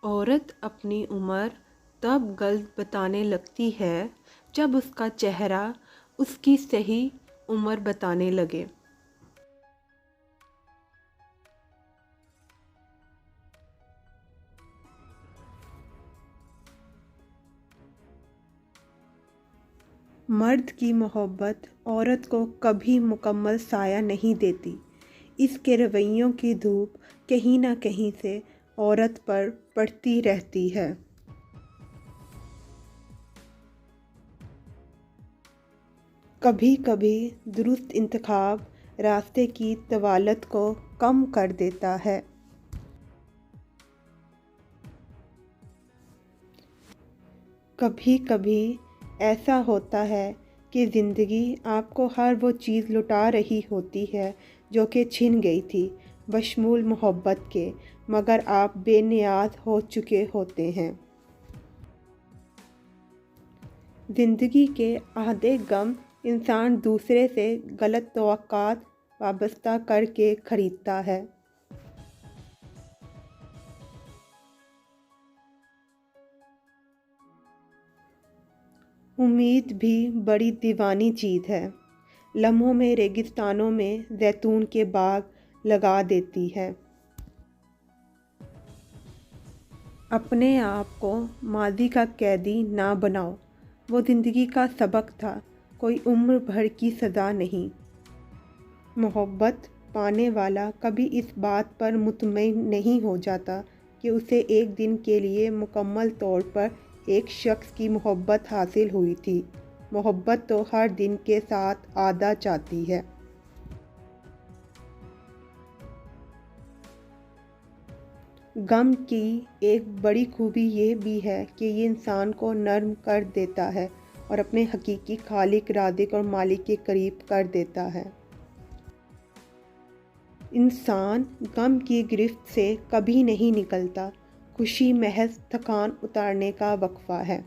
औरत अपनी उम्र तब गलत बताने लगती है जब उसका चेहरा उसकी सही उम्र बताने लगे। मर्द की मोहब्बत औरत को कभी मुकम्मल साया नहीं देती। इसके रवैयों की धूप कहीं ना कहीं से औरत पर पड़ती रहती है। कभी कभी दुरुस्त इंतखाब रास्ते की तवालत को कम कर देता है। कभी कभी ऐसा होता है कि ज़िंदगी आपको हर वो चीज़ लुटा रही होती है जो कि छिन गई थी बशमूल मोहब्बत के, मगर आप बेनियाज हो चुके होते हैं। ज़िंदगी के आधे गम इंसान दूसरे से गलत तवक्कात वाबस्ता करके ख़रीदता है। उम्मीद भी बड़ी दीवानी चीज़ है। लम्हों में रेगिस्तानों में जैतून के बाग लगा देती है। अपने आप को माजी का कैदी ना बनाओ। वो ज़िंदगी का सबक था, कोई उम्र भर की सज़ा नहीं। मोहब्बत पाने वाला कभी इस बात पर मुतमईन नहीं हो जाता कि उसे एक दिन के लिए मुकम्मल तौर पर एक शख्स की मोहब्बत हासिल हुई थी। मोहब्बत तो हर दिन के साथ आधा चाहती है। गम की एक बड़ी खूबी ये भी है कि ये इंसान को नर्म कर देता है और अपने हकीकी खालिक, राज़िक और मालिक के करीब कर देता है। इंसान गम की गिरफ्त से कभी नहीं निकलता। खुशी महज थकान उतारने का वक्फा है।